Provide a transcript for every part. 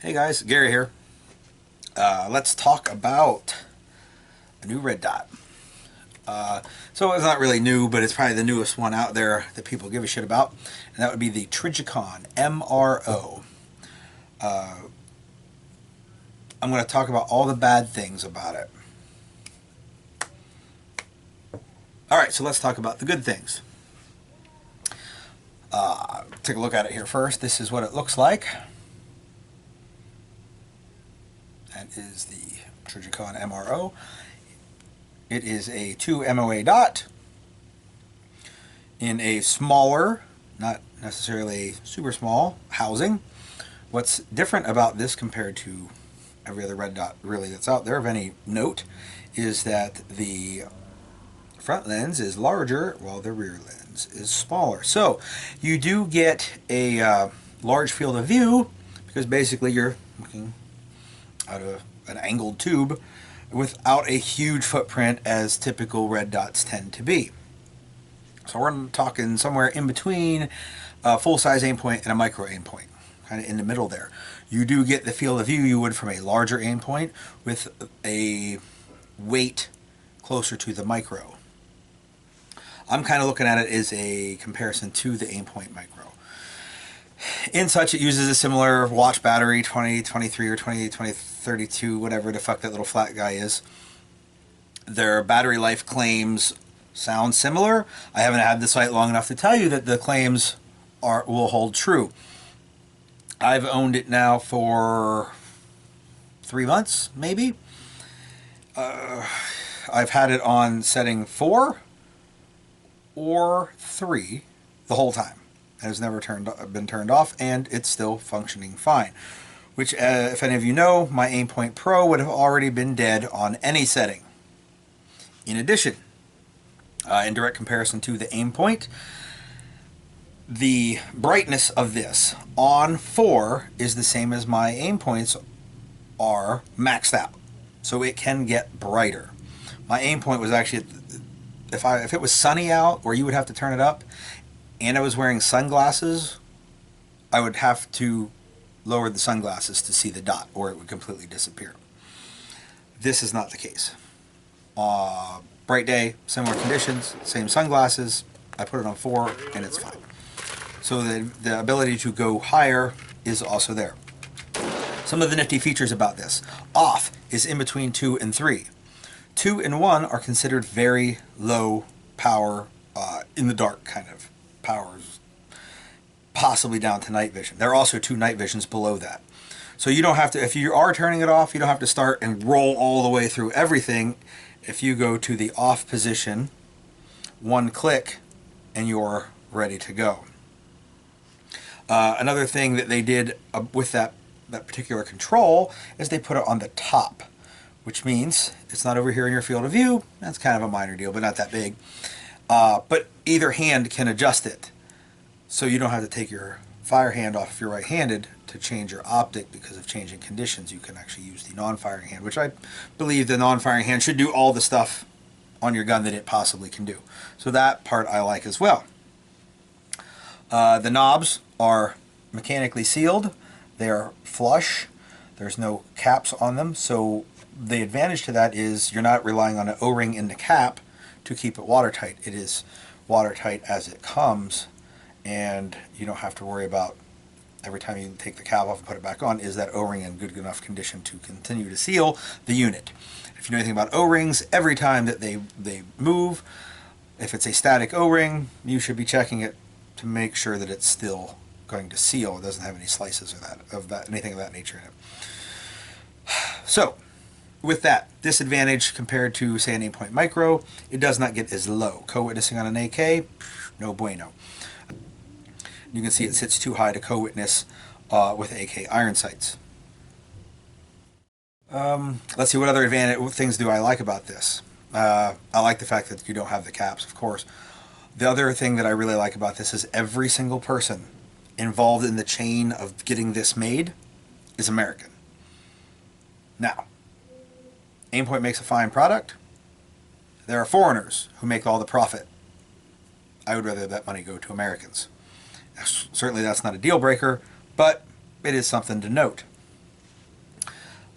Hey guys, Gary here. Let's talk about a new red dot. So it's not really new, but it's probably the newest one out there that people give a shit about, and that would be the Trijicon MRO. I'm going to talk about all the bad things about it. Alright, so let's talk about the good things. Take a look at it here first. This is what it looks like. That is the Trijicon MRO. It is a 2 MOA dot in a smaller, not necessarily super small, housing. What's different about this compared to every other red dot really that's out there of any note is that the front lens is larger while the rear lens is smaller. So you do get a large field of view because basically you're looking out of an angled tube without a huge footprint as typical red dots tend to be. So we're talking somewhere in between a full-size aim point and a micro aim point, kind of in the middle there. You do get the field of view you would from a larger aim point with a weight closer to the micro. I'm kind of looking at it as a comparison to the aim point micro. In such, it uses a similar watch battery, 2023 or 2032, whatever the fuck that little flat guy is. Their battery life claims sound similar. I haven't had the sight long enough to tell you that the claims will hold true. I've owned it now for 3 months, maybe. I've had it on setting 4 or 3 the whole time. It has never been turned off, and it's still functioning fine. Which, if any of you know, my Aimpoint Pro would have already been dead on any setting. In addition, in direct comparison to the Aimpoint, the brightness of this on 4 is the same as my Aimpoints are maxed out. So it can get brighter. My Aimpoint was actually, if it was sunny out where you would have to turn it up, and I was wearing sunglasses, I would have to lower the sunglasses to see the dot, or it would completely disappear. This is not the case. Bright day, similar conditions, same sunglasses, I put it on 4 and it's fine. So the ability to go higher is also there. Some of the nifty features about this. Off is in between 2 and 3. 2 and 1 are considered very low power, in the dark kind of powers, possibly down to night vision. There are also 2 night visions below that. So you don't have to, if you are turning it off, you don't have to start and roll all the way through everything. If you go to the off position, 1 click, and you're ready to go. Another thing that they did with that particular control is they put it on the top, which means it's not over here in your field of view. That's kind of a minor deal, but not that big. But either hand can adjust it. So you don't have to take your fire hand off if you're right-handed to change your optic because of changing conditions. You can actually use the non-firing hand, which I believe the non-firing hand should do all the stuff on your gun that it possibly can do. So that part I like as well. The knobs are mechanically sealed. They are flush. There's no caps on them. So the advantage to that is you're not relying on an O-ring in the cap to keep it watertight. It is watertight as it comes, and you don't have to worry about every time you take the cap off and put it back on, is that O-ring in good enough condition to continue to seal the unit. If you know anything about O-rings, every time that they move, if it's a static O-ring, you should be checking it to make sure that it's still going to seal. It doesn't have any slices or anything of that nature in it. So, with that disadvantage compared to, say, an Aimpoint Micro, it does not get as low. Co-witnessing on an AK, no bueno. You can see it sits too high to co-witness with AK iron sights. Let's see, what other things do I like about this? I like the fact that you don't have the caps, of course. The other thing that I really like about this is every single person involved in the chain of getting this made is American. Now, Aimpoint makes a fine product. There are foreigners who make all the profit. I would rather that money go to Americans. Certainly that's not a deal breaker, but it is something to note.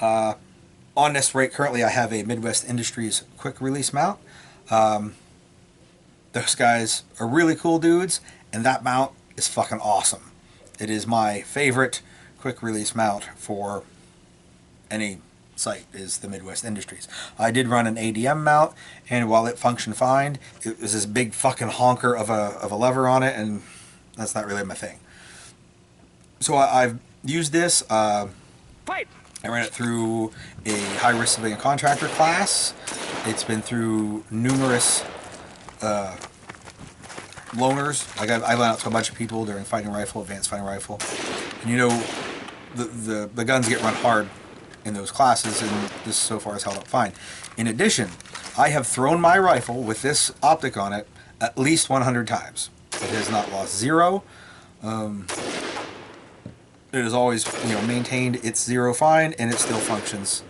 On this rate, currently I have a Midwest Industries quick release mount. Those guys are really cool dudes, and that mount is fucking awesome. It is my favorite quick release mount for any site, is the Midwest Industries. I did run an ADM mount, and while it functioned fine, it was this big fucking honker of a lever on it, and that's not really my thing. So I've used this. I ran it through a high-risk civilian contractor class. It's been through numerous loaners. Like I lent out to a bunch of people during fighting rifle, advanced fighting rifle, and you know, the guns get run hard in those classes, and this so far has held up fine. In addition, I have thrown my rifle with this optic on it at least 100 times. It has not lost zero. It has always, you know, maintained its zero fine, and it still functions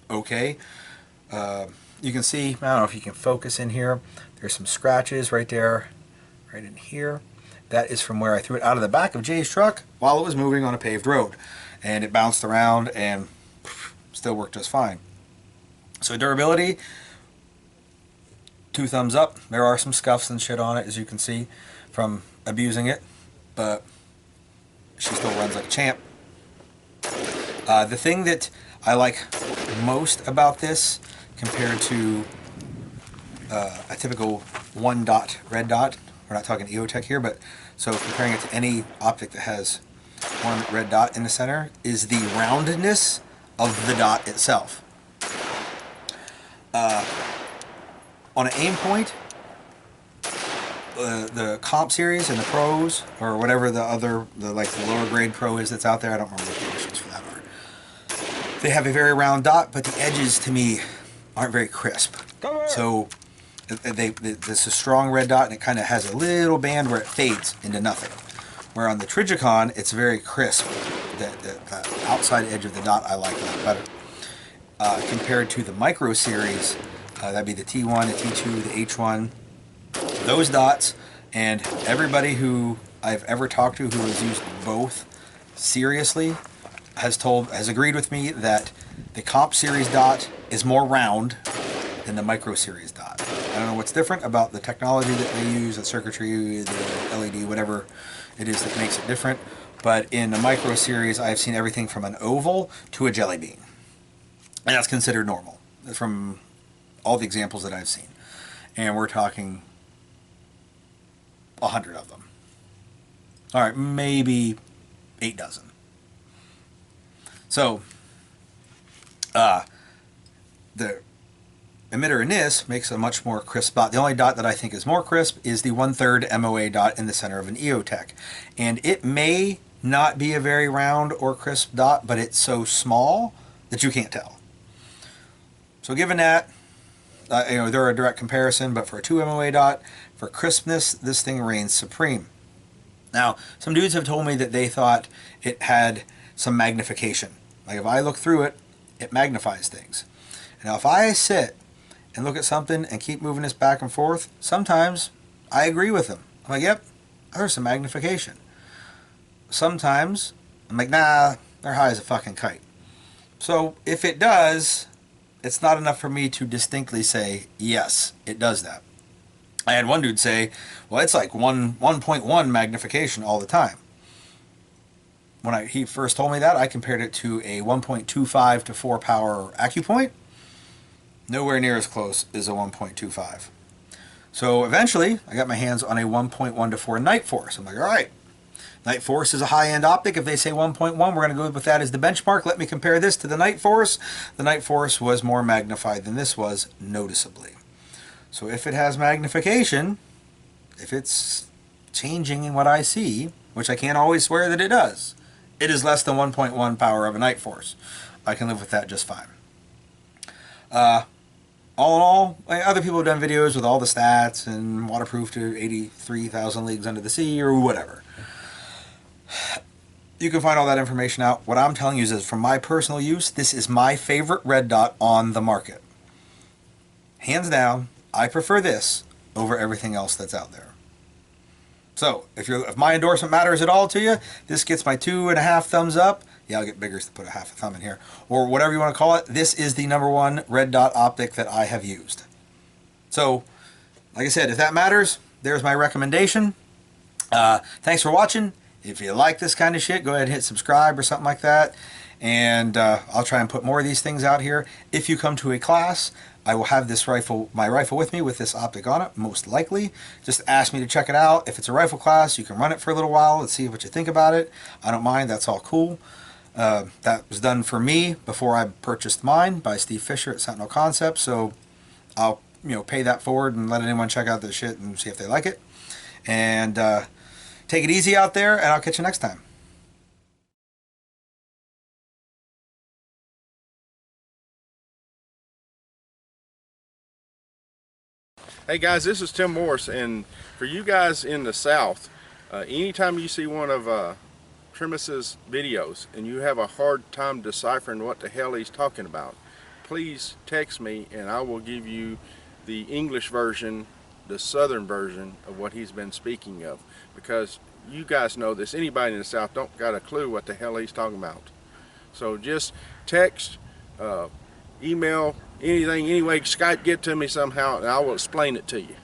okay. You can see, I don't know if you can focus in here, there's some scratches right there, right in here. That is from where I threw it out of the back of Jay's truck while it was moving on a paved road. And it bounced around and still worked just fine. So durability, 2 thumbs up. There are some scuffs and shit on it, as you can see from abusing it, but she still runs like a champ. The thing that I like most about this compared to a typical 1 dot red dot, we're not talking EOTech here, but so comparing it to any optic that has 1 red dot in the center, is the roundedness of the dot itself. On an aim point, the comp series and the pros, or whatever the other, the lower grade pro is that's out there, I don't remember what the issues for that are. They have a very round dot, but the edges to me aren't very crisp. So this is a strong red dot, and it kind of has a little band where it fades into nothing. Where on the Trijicon, it's very crisp. The outside edge of the dot I like a lot better. Compared to the micro series, that'd be the T1, the T2, the H1. Those dots, and everybody who I've ever talked to who has used both seriously has agreed with me that the comp series dot is more round than the micro series dot. I don't know what's different about the technology that they use, the circuitry, the LED, whatever it is that makes it different. But in the micro series, I've seen everything from an oval to a jelly bean. And that's considered normal from all the examples that I've seen. And we're talking 100 of them. All right, maybe 8 dozen. So, the emitter in this makes a much more crisp dot. The only dot that I think is more crisp is the 1/3 MOA dot in the center of an EOTech. And it may not be a very round or crisp dot, but it's so small that you can't tell. So given that, you know, they're a direct comparison, but for a 2 MOA dot, for crispness, this thing reigns supreme. Now, some dudes have told me that they thought it had some magnification. Like if I look through it, it magnifies things. Now if I sit and look at something and keep moving this back and forth, sometimes I agree with them. I'm like, yep, there's some magnification. Sometimes I'm like, nah, they're high as a fucking kite. So if it does, it's not enough for me to distinctly say, yes, it does that. I had one dude say, well, it's like 1.1 magnification all the time. When he first told me that, I compared it to a 1.25 to 4 power AccuPoint. Nowhere near as close as a 1.25. So eventually, I got my hands on a 1.1 to 4 Night Force. I'm like, all right, Night Force is a high-end optic. If they say 1.1, we're going to go with that as the benchmark. Let me compare this to the Night Force. The Night Force was more magnified than this was, noticeably. So if it has magnification, if it's changing in what I see, which I can't always swear that it does, it is less than 1.1 power of a Night Force. I can live with that just fine. All in all, other people have done videos with all the stats and waterproof to 83,000 leagues under the sea or whatever. You can find all that information out. What I'm telling you is from my personal use, this is my favorite red dot on the market. Hands down, I prefer this over everything else that's out there. So, if my endorsement matters at all to you, this gets my 2.5 thumbs up. Yeah, I'll get bigger to put a half a thumb in here. Or whatever you want to call it. This is the #1 red dot optic that I have used. So, like I said, if that matters, there's my recommendation. Thanks for watching. If you like this kind of shit, go ahead and hit subscribe or something like that. And I'll try and put more of these things out here. If you come to a class, I will have this rifle, my rifle with me with this optic on it, most likely. Just ask me to check it out. If it's a rifle class, you can run it for a little while and see what you think about it. I don't mind, that's all cool. That was done for me before I purchased mine by Steve Fisher at Sentinel Concepts, so I'll pay that forward and let anyone check out this shit and see if they like it. And take it easy out there, and I'll catch you next time. Hey guys, this is Tim Morris, and for you guys in the South, anytime you see one of Tremis's videos and you have a hard time deciphering what the hell he's talking about, please text me and I will give you the English version, the Southern version of what he's been speaking of, because you guys know this. Anybody in the South don't got a clue what the hell he's talking about. So just text, email, anything, anyway, Skype, get to me somehow and I will explain it to you.